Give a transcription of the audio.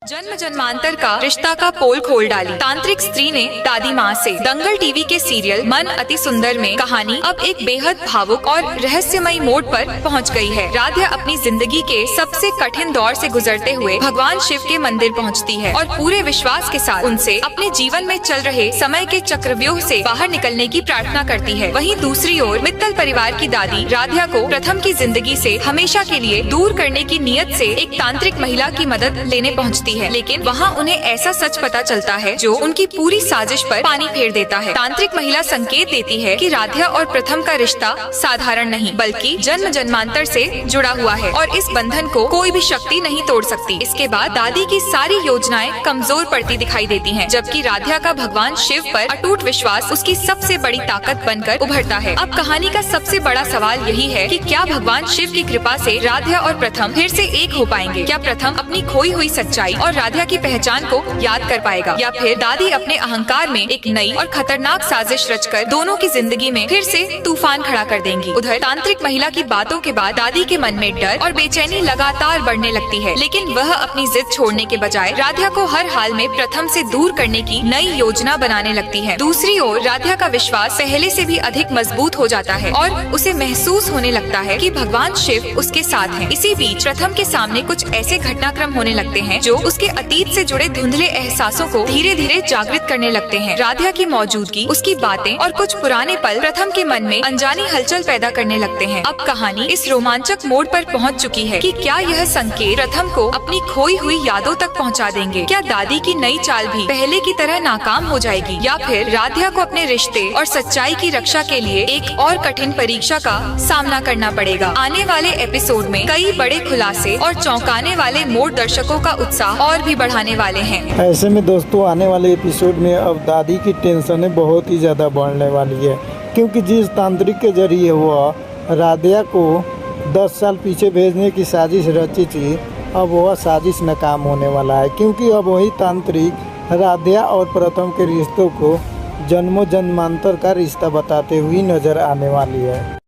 जन्म जन्मांतर का रिश्ता का पोल खोल डाली तांत्रिक स्त्री ने दादी माँ से। दंगल टीवी के सीरियल मन अति सुंदर में कहानी अब एक बेहद भावुक और रहस्यमयी मोड़ पर पहुँच गई है। राध्या अपनी जिंदगी के सबसे कठिन दौर से गुजरते हुए भगवान शिव के मंदिर पहुँचती है और पूरे विश्वास के साथ उनसे अपने जीवन में चल रहे समय के चक्रव्यूह से बाहर निकलने की प्रार्थना करती है। वहीं दूसरी ओर मित्तल परिवार की दादी राध्या को प्रथम की जिंदगी से हमेशा के लिए दूर करने की नियत से एक तांत्रिक महिला की मदद लेने पहुँचती है, लेकिन वहाँ उन्हें ऐसा सच पता चलता है जो उनकी पूरी साजिश पर पानी फेर देता है। तांत्रिक महिला संकेत देती है कि राध्या और प्रथम का रिश्ता साधारण नहीं बल्कि जन्म जन्मांतर से जुड़ा हुआ है और इस बंधन को कोई भी शक्ति नहीं तोड़ सकती। इसके बाद दादी की सारी योजनाएं कमजोर पड़ती दिखाई देती हैं, जबकि राध्या का भगवान शिव पर अटूट विश्वास उसकी सबसे बड़ी ताकत बनकर उभरता है। अब कहानी का सबसे बड़ा सवाल यही है कि क्या भगवान शिव की कृपा से राध्या और प्रथम फिर से एक हो पाएंगे? क्या प्रथम अपनी खोई हुई सच्चाई और राध्या की पहचान को याद कर पाएगा, या फिर दादी अपने अहंकार में एक नई और खतरनाक साजिश रचकर दोनों की जिंदगी में फिर से तूफान खड़ा कर देंगी? उधर तांत्रिक महिला की बातों के बाद दादी के मन में डर और बेचैनी लगातार बढ़ने लगती है, लेकिन वह अपनी जिद छोड़ने के बजाय राध्या को हर हाल में प्रथम से दूर करने की नई योजना बनाने लगती है। दूसरी ओर राध्या का विश्वास पहले से भी अधिक मजबूत हो जाता है और उसे महसूस होने लगता है कि भगवान शिव उसके साथ हैं। इसी बीच प्रथम के सामने कुछ ऐसे घटनाक्रम होने लगते हैं जो उसके अतीत से जुड़े धुंधले एहसासों को धीरे धीरे जागृत करने लगते हैं। राध्या की मौजूदगी, उसकी बातें और कुछ पुराने पल प्रथम के मन में अनजानी हलचल पैदा करने लगते हैं। अब कहानी इस रोमांचक मोड़ पर पहुंच चुकी है कि क्या यह संकेत प्रथम को अपनी खोई हुई यादों तक पहुंचा देंगे? क्या दादी की नई चाल भी पहले की तरह नाकाम हो जाएगी, या फिर राध्या को अपने रिश्ते और सच्चाई की रक्षा के लिए एक और कठिन परीक्षा का सामना करना पड़ेगा? आने वाले एपिसोड में कई बड़े खुलासे और चौंकाने वाले मोड़ दर्शकों का उत्साह और भी बढ़ाने वाले हैं। ऐसे में दोस्तों आने वाले एपिसोड में अब दादी की टेंशनें बहुत ही ज़्यादा बढ़ने वाली है, क्योंकि जिस तांत्रिक के जरिए वह राध्या को 10 साल पीछे भेजने की साजिश रची थी, अब वह साजिश नाकाम होने वाला है, क्योंकि अब वही तांत्रिक राध्या और प्रथम के रिश्तों को जन्मों जन्मांतर का रिश्ता बताते हुए नजर आने वाली है।